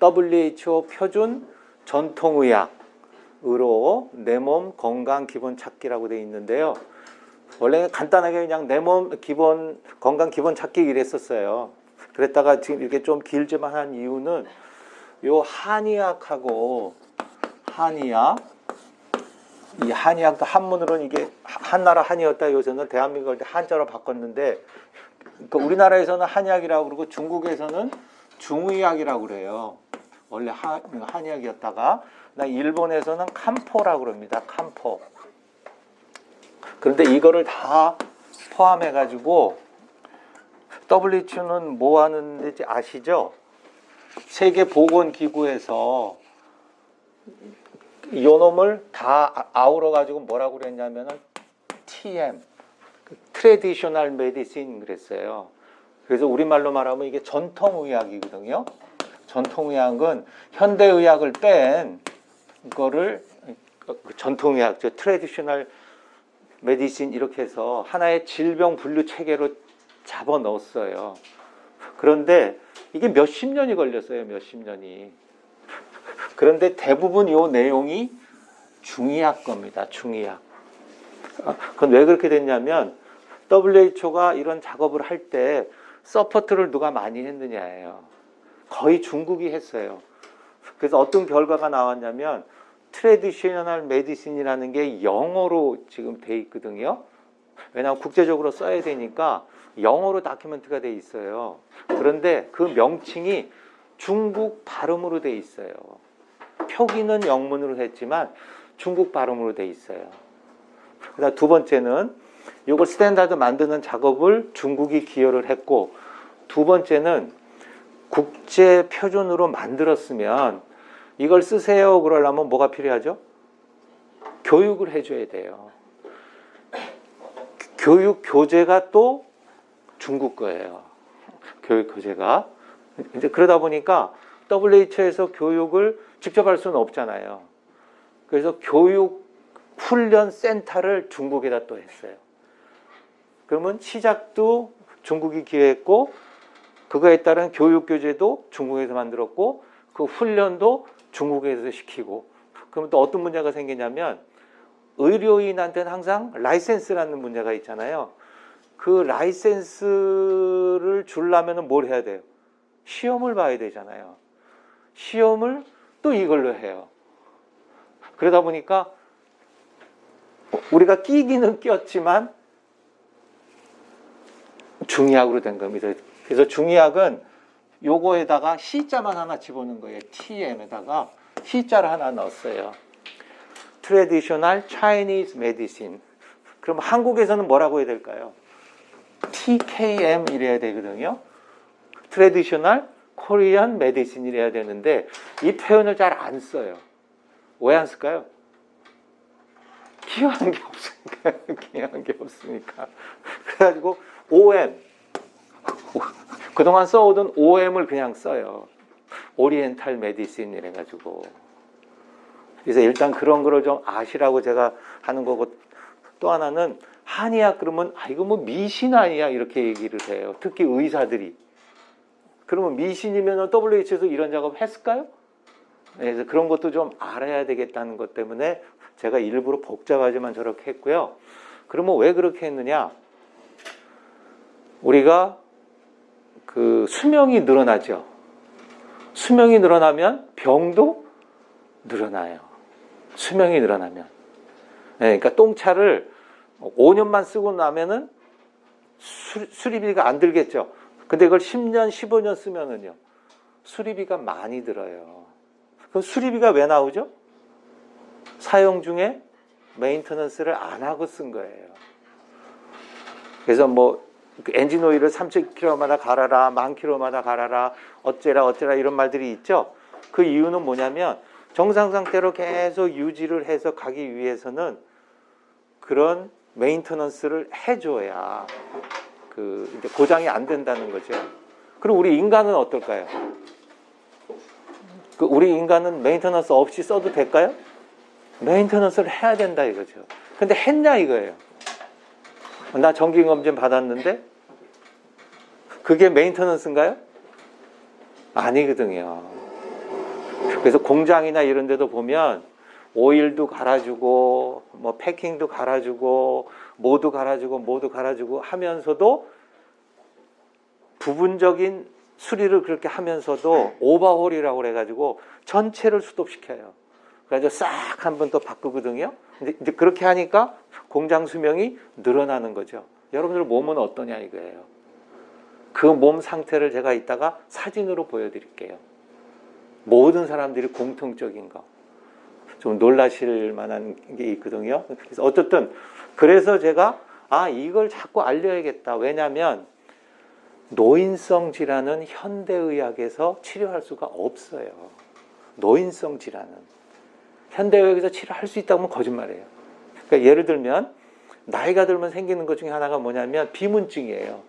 WHO 표준 전통의학으로 내 몸 건강 기본 찾기라고 되어 있는데요. 원래 간단하게 그냥 내 몸 기본 건강 기본 찾기 이랬었어요. 그랬다가 지금 이렇게 좀 길지만 한 이유는 요 한의학하고 이 한의학도 한문으로는 이게 한나라 한이었다 요새는 대한민국을 한자로 바꿨는데, 그러니까 우리나라에서는 한의학이라고 그러고 중국에서는 중의학이라고 그래요. 원래 한의학이었다가 일본에서는 칸포라고 그럽니다. 칸포. 그런데 이거를 다 포함해 가지고 WHO는 뭐 하는지 아시죠? 세계보건기구에서 이 놈을 다 아우러 가지고 뭐라고 그랬냐면은 TM, Traditional Medicine 그랬어요. 그래서 우리말로 말하면 이게 전통의학이거든요. 전통의학은 현대의학을 뺀 거를 전통의학, Traditional Medicine 이렇게 해서 하나의 질병 분류 체계로 잡아 넣었어요. 그런데 이게 몇십 년이 걸렸어요. 몇십 년이. 그런데 대부분 이 내용이 중의학 겁니다. 중의학. 그건 왜 그렇게 됐냐면 WHO가 이런 작업을 할 때 서포트를 누가 많이 했느냐예요. 거의 중국이 했어요. 그래서 어떤 결과가 나왔냐면 트래디셔널 메디신이라는 게 영어로 지금 돼 있거든요. 왜냐하면 국제적으로 써야 되니까 영어로 다큐멘트가 돼 있어요. 그런데 그 명칭이 중국 발음으로 돼 있어요. 표기는 영문으로 했지만 중국 발음으로 돼 있어요. 그다음 두 번째는 이걸 스탠다드 만드는 작업을 중국이 기여를 했고, 두 번째는 국제 표준으로 만들었으면 이걸 쓰세요 그러려면 뭐가 필요하죠? 교육을 해줘야 돼요. 교육 교재가 또 중국 거예요. 교육 교재가. 이제 그러다 보니까 WHO에서 교육을 직접 할 수는 없잖아요. 그래서 교육 훈련 센터를 중국에다 또 했어요. 그러면 시작도 중국이 기여했고, 그거에 따른 교육 교재도 중국에서 만들었고, 그 훈련도 중국에서 시키고. 그러면 또 어떤 문제가 생기냐면 의료인한테는 항상 라이센스라는 문제가 있잖아요. 그 라이센스를 주려면 뭘 해야 돼요? 시험을 봐야 되잖아요. 시험을 또 이걸로 해요. 그러다 보니까 우리가 끼기는 꼈지만 중의학으로 된 겁니다. 그래서 중의학은 요거에다가 C자만 하나 집어넣은 거예요. TM에다가 C자를 하나 넣었어요. Traditional Chinese Medicine. 그럼 한국에서는 뭐라고 해야 될까요? TKM 이래야 되거든요. Traditional Korean Medicine 이래야 되는데 이 표현을 잘 안 써요. 왜 안 쓸까요? 기여한 게 없으니까. 기여한 게 없으니까. 그래가지고 OM. 그동안 써오던 OM을 그냥 써요. 오리엔탈 메디신 이래가지고. 그래서 일단 그런 거를 좀 아시라고 제가 하는 거고, 또 하나는 한의학 그러면 이거 뭐 미신 아니야 이렇게 얘기를 해요. 특히 의사들이. 그러면 미신이면 WHO에서 이런 작업 했을까요? 그래서 그런 것도 좀 알아야 되겠다는 것 때문에 제가 일부러 복잡하지만 저렇게 했고요. 그러면 왜 그렇게 했느냐? 우리가 그 수명이 늘어나죠. 수명이 늘어나면 병도 늘어나요. 수명이 늘어나면. 그러니까 똥차를 5년만 쓰고 나면은 수리비가 안 들겠죠. 근데 이걸 10년, 15년 쓰면은요, 수리비가 많이 들어요. 그럼 수리비가 왜 나오죠? 사용 중에 메인터넌스를 안 하고 쓴 거예요. 그래서 뭐 엔진 오일을 30km마다 갈아라, 10,000km마다 갈아라, 어째라 이런 말들이 있죠. 그 이유는 뭐냐면 정상 상태로 계속 유지를 해서 가기 위해서는 그런 메인터넌스를 해줘야 그 이제 고장이 안 된다는 거죠. 그럼 우리 인간은 어떨까요? 우리 인간은 메인터넌스 없이 써도 될까요? 메인터넌스를 해야 된다 이거죠. 근데 했냐 이거예요. 나 정기검진 받았는데 그게 메인터넌스인가요? 아니거든요. 그래서 공장이나 이런 데도 보면 오일도 갈아주고 뭐 패킹도 갈아주고 모두 갈아주고 하면서도 부분적인 수리를 그렇게 하면서도 오버홀이라고 그래가지고 전체를 수독시켜요. 그래서 싹 한 번 더 바꾸거든요. 이제 그렇게 하니까 공장 수명이 늘어나는 거죠. 여러분들 몸은 어떠냐 이거예요. 그 몸 상태를 제가 이따가 사진으로 보여드릴게요. 모든 사람들이 공통적인 거. 좀 놀라실 만한 게 있거든요. 그래서 어쨌든 그래서 제가 이걸 자꾸 알려야겠다. 왜냐하면 노인성 질환은 현대의학에서 치료할 수가 없어요. 노인성 질환은 현대의학에서 치료할 수 있다고 하면 거짓말이에요. 그러니까 예를 들면 나이가 들면 생기는 것 중에 하나가 뭐냐면 비문증이에요.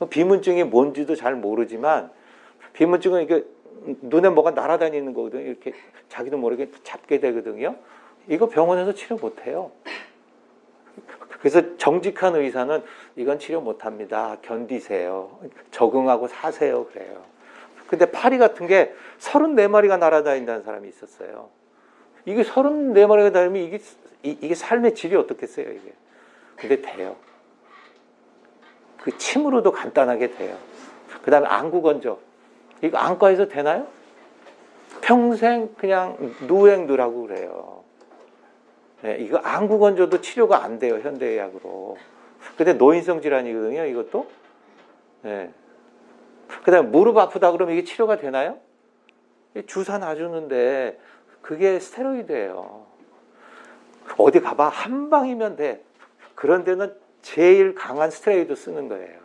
비문증이 뭔지도 잘 모르지만 비문증은 이게 눈에 뭐가 날아다니는 거거든요. 이렇게 자기도 모르게 잡게 되거든요. 이거 병원에서 치료 못해요. 그래서 정직한 의사는 이건 치료 못합니다. 견디세요. 적응하고 사세요. 그래요. 근데 파리 같은 게 34마리가 날아다닌다는 사람이 있었어요. 이게 34마리가 다니면 이게 삶의 질이 어떻겠어요, 이게. 근데 돼요. 그 침으로도 간단하게 돼요. 그 다음에 안구건조. 이거 안과에서 되나요? 평생 그냥 누행두라고 그래요. 네, 이거 안구건조도 치료가 안 돼요, 현대의학으로. 근데 노인성 질환이거든요, 이것도. 네. 그 다음에 무릎 아프다 그러면 이게 치료가 되나요? 주사 놔주는데 그게 스테로이드예요. 어디 가봐 한 방이면 돼. 그런 데는 제일 강한 스테로이드 쓰는 거예요.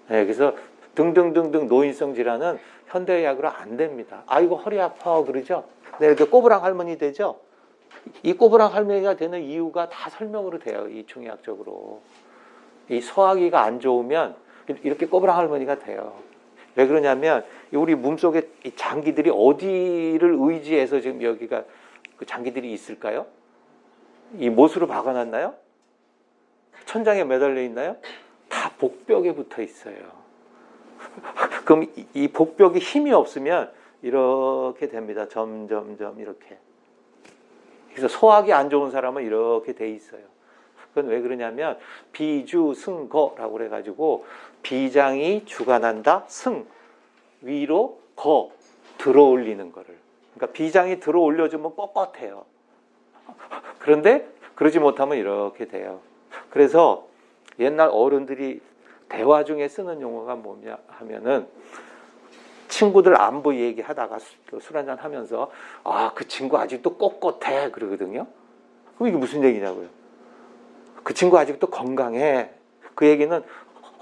네, 그래서 등등등등 노인성 질환은 현대의학으로 안 됩니다. 아이고 허리 아파 그러죠. 네, 이렇게 꼬부랑 할머니 되죠. 이 꼬부랑 할머니가 되는 이유가 다 설명으로 돼요. 이 중의학적으로. 이 소화기가 안 좋으면 이렇게 꼬부랑 할머니가 돼요. 왜 그러냐면 우리 몸속에 이 장기들이 어디를 의지해서 지금 여기가 그 장기들이 있을까요? 이 못으로 박아놨나요? 천장에 매달려 있나요? 다 복벽에 붙어 있어요. 그럼 이 복벽이 힘이 없으면 이렇게 됩니다. 점점점 이렇게. 그래서 소화기 안 좋은 사람은 이렇게 돼 있어요. 그건 왜 그러냐면 비주승거라고 그래가지고 비장이 주관한다. 승 위로 거 들어올리는 거를. 그러니까 비장이 들어올려주면 뻣뻣해요. 그런데 그러지 못하면 이렇게 돼요. 그래서 옛날 어른들이 대화 중에 쓰는 용어가 뭐냐 하면은 친구들 안부 얘기하다가 술 한잔 하면서 그 친구 아직도 꼿꼿해 그러거든요. 그럼 이게 무슨 얘기냐고요. 그 친구 아직도 건강해. 그 얘기는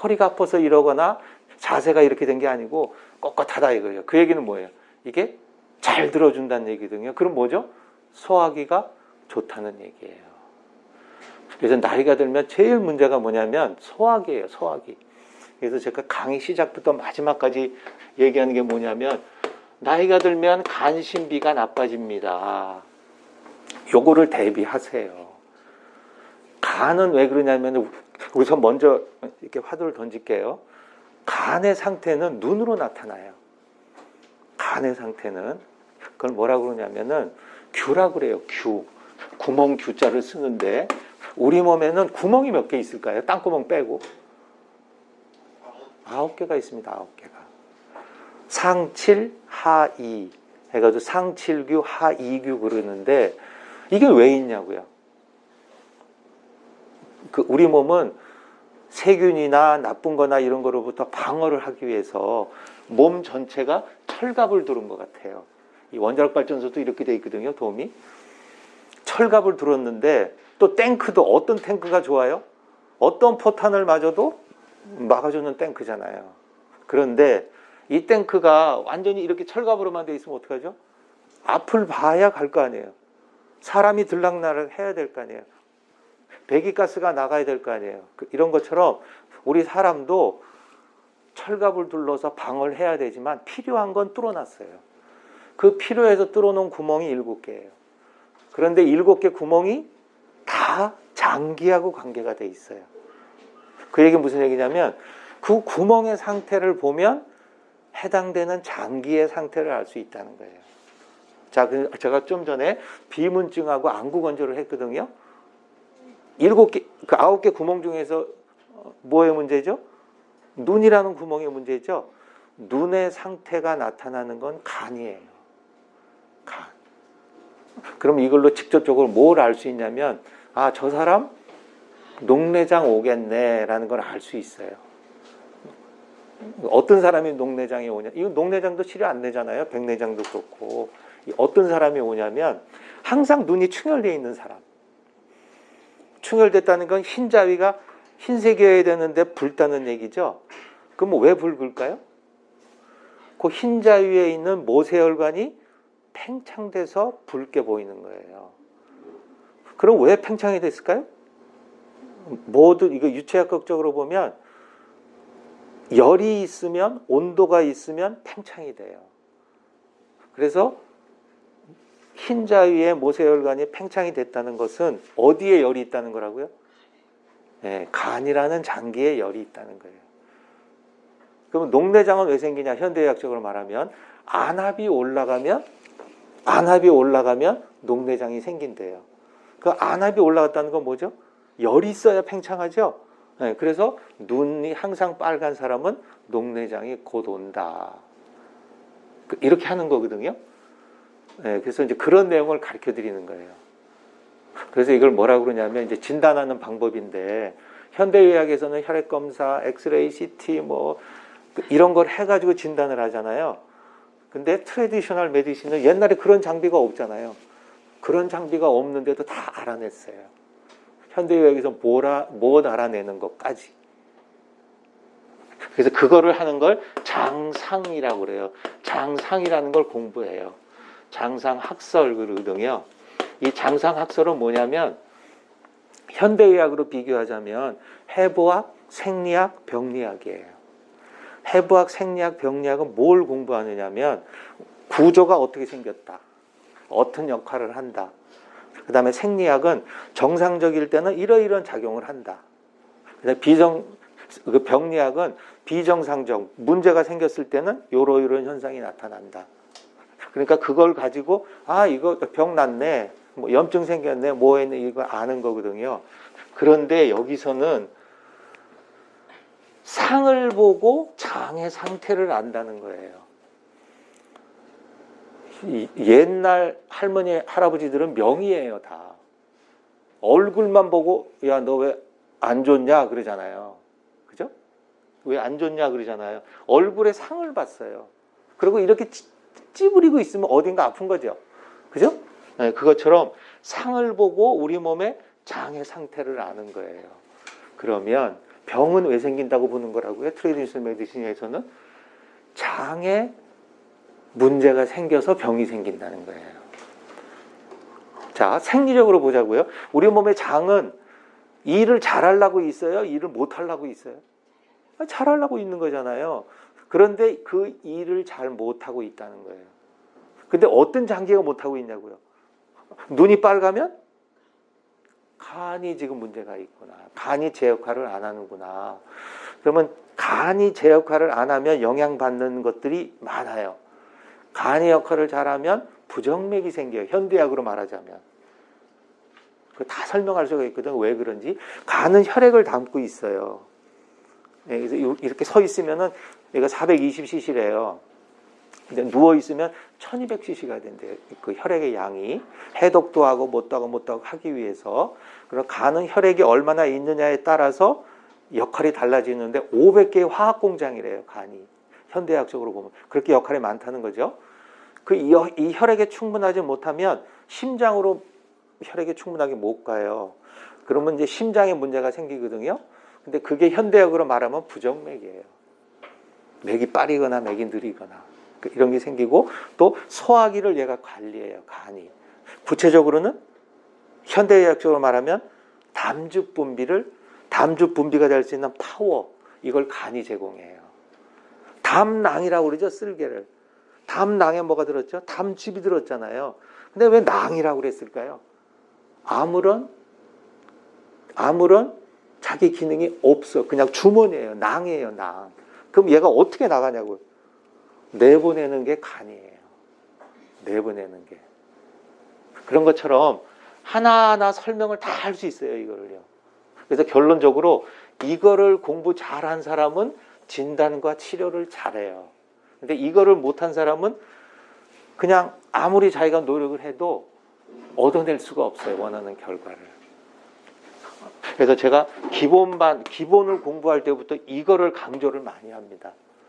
허리가 아파서 이러거나 자세가 이렇게 된 게 아니고 꼿꼿하다 이거예요. 그 얘기는 뭐예요? 이게 잘 들어준다는 얘기거든요. 그럼 뭐죠? 소화기가 좋다는 얘기예요. 그래서 나이가 들면 제일 문제가 뭐냐면 소화기예요. 소화기. 그래서 제가 강의 시작부터 마지막까지 얘기하는 게 뭐냐면 나이가 들면 간신비가 나빠집니다. 요거를 대비하세요. 간은 왜 그러냐면 우선 먼저 이렇게 화두를 던질게요. 간의 상태는 눈으로 나타나요. 간의 상태는 그걸 뭐라고 그러냐면은 규라고 그래요. 규. 구멍 규자를 쓰는데 우리 몸에는 구멍이 몇 개 있을까요? 땅구멍 빼고 9개가 있습니다. 9개가. 상칠, 하이 해가지고 상칠규, 하이규 그러는데 이게 왜 있냐고요. 그 우리 몸은 세균이나 나쁜 거나 이런 거로부터 방어를 하기 위해서 몸 전체가 철갑을 두른 것 같아요. 이 원자력 발전소도 이렇게 돼 있거든요. 도움이. 철갑을 두었는데 또 탱크도 어떤 탱크가 좋아요? 어떤 포탄을 맞아도 막아주는 탱크잖아요. 그런데 이 탱크가 완전히 이렇게 철갑으로만 돼 있으면 어떡하죠? 앞을 봐야 갈 거 아니에요. 사람이 들락날락 해야 될 거 아니에요. 배기가스가 나가야 될 거 아니에요. 이런 것처럼 우리 사람도 철갑을 둘러서 방어를 해야 되지만 필요한 건 뚫어놨어요. 그 필요해서 뚫어놓은 구멍이 7개예요. 그런데 7개 구멍이 다 장기하고 관계가 돼 있어요. 그 얘기는 무슨 얘기냐면 그 구멍의 상태를 보면 해당되는 장기의 상태를 알 수 있다는 거예요. 자, 제가 좀 전에 비문증하고 안구 건조를 했거든요. 9개 구멍 중에서 뭐의 문제죠? 눈이라는 구멍의 문제죠. 눈의 상태가 나타나는 건 간이에요. 간. 그럼 이걸로 직접적으로 뭘 알 수 있냐면, 아, 저 사람 녹내장 오겠네라는 걸 알 수 있어요. 어떤 사람이 녹내장이 오냐? 이건 녹내장도 치료 안 되잖아요. 백내장도 그렇고. 어떤 사람이 오냐면 항상 눈이 충혈되어 있는 사람. 충혈됐다는 건 흰자위가 흰색이어야 되는데 붉다는 얘기죠. 그럼 왜 붉을까요? 그 흰자위에 있는 모세혈관이 팽창돼서 붉게 보이는 거예요. 그럼 왜 팽창이 됐을까요? 모두 이거 유체학적으로 보면 열이 있으면, 온도가 있으면 팽창이 돼요. 그래서 흰자위의 모세혈관이 팽창이 됐다는 것은 어디에 열이 있다는 거라고요? 네, 간이라는 장기에 열이 있다는 거예요. 그러면 녹내장은 왜 생기냐? 현대의학적으로 말하면 안압이 올라가면 녹내장이 생긴대요. 그 안압이 올라갔다는 건 뭐죠? 열이 있어야 팽창하죠. 네, 그래서 눈이 항상 빨간 사람은 녹내장이 곧 온다. 이렇게 하는 거거든요. 네, 그래서 이제 그런 내용을 가르쳐 드리는 거예요. 그래서 이걸 뭐라고 그러냐면 이제 진단하는 방법인데, 현대의학에서는 혈액 검사, 엑스레이, CT 뭐 이런 걸 해가지고 진단을 하잖아요. 근데 트래디셔널 메디신은 옛날에 그런 장비가 없잖아요. 그런 장비가 없는데도 다 알아냈어요. 현대의학에서 못 알아내는 것까지. 그래서 그거를 하는 걸 장상이라고 그래요. 장상이라는 걸 공부해요. 장상학설 그러거든요. 이 장상학설은 뭐냐면 현대의학으로 비교하자면 해부학, 생리학, 병리학이에요. 해부학, 생리학, 병리학은 뭘 공부하느냐면 구조가 어떻게 생겼다, 어떤 역할을 한다. 그 다음에 생리학은 정상적일 때는 이러이러한 작용을 한다. 병리학은 비정상적, 문제가 생겼을 때는 이러이러한 현상이 나타난다. 그러니까 그걸 가지고 아, 이거 병 났네, 뭐 염증 생겼네, 뭐 했네, 이거 아는 거거든요. 그런데 여기서는 상을 보고 장의 상태를 안다는 거예요. 옛날 할머니, 할아버지들은 명의예요, 다. 얼굴만 보고 야, 너 왜 안 좋냐 그러잖아요. 그죠? 왜 안 좋냐 그러잖아요. 얼굴에 상을 봤어요. 그리고 이렇게 찌부리고 있으면 어딘가 아픈 거죠. 그죠? 네, 그것처럼 상을 보고 우리 몸의 장의 상태를 아는 거예요. 그러면 병은 왜 생긴다고 보는 거라고요? 트래디셔널 메디신에서는 장에 문제가 생겨서 병이 생긴다는 거예요. 자, 생리적으로 보자고요. 우리 몸의 장은 일을 잘하려고 있어요? 일을 못하려고 있어요? 잘하려고 있는 거잖아요. 그런데 그 일을 잘 못하고 있다는 거예요. 근데 어떤 장기가 못하고 있냐고요? 눈이 빨가면 간이 지금 문제가 있구나. 간이 제 역할을 안 하는구나. 그러면 간이 제 역할을 안 하면 영향받는 것들이 많아요. 간의 역할을 잘하면 부정맥이 생겨요. 현대학으로 말하자면. 다 설명할 수가 있거든. 왜 그런지. 간은 혈액을 담고 있어요. 그래서 이렇게 서 있으면은 얘가 420cc래요. 근데 누워 있으면 1200cc가 된대요. 그 혈액의 양이. 해독도 하고 못도 하고 하기 위해서. 그럼 간은 혈액이 얼마나 있느냐에 따라서 역할이 달라지는데 500개의 화학 공장이래요, 간이. 현대학적으로 보면 그렇게 역할이 많다는 거죠. 이 혈액에 충분하지 못하면 심장으로 혈액이 충분하게 못 가요. 그러면 이제 심장에 문제가 생기거든요. 근데 그게 현대학으로 말하면 부정맥이에요. 맥이 빠르거나 맥이 느리거나 이런 게 생기고, 또 소화기를 얘가 관리해요, 간이. 구체적으로는 현대의학적으로 말하면 담즙 분비가 될 수 있는 파워, 이걸 간이 제공해요. 담낭이라고 그러죠, 쓸개를. 담낭에 뭐가 들었죠? 담즙이 들었잖아요. 근데 왜 낭이라고 그랬을까요? 아무런 자기 기능이 없어. 그냥 주머니예요. 낭이에요, 낭. 그럼 얘가 어떻게 나가냐고요? 내보내는 게 간이에요. 내보내는 게. 그런 것처럼 하나하나 설명을 다 할 수 있어요, 이거를요. 그래서 결론적으로 이거를 공부 잘한 사람은 진단과 치료를 잘해요. 근데 이거를 못한 사람은 그냥 아무리 자기가 노력을 해도 얻어낼 수가 없어요, 원하는 결과를. 그래서 제가 기본을 공부할 때부터 이거를 강조를 많이 합니다.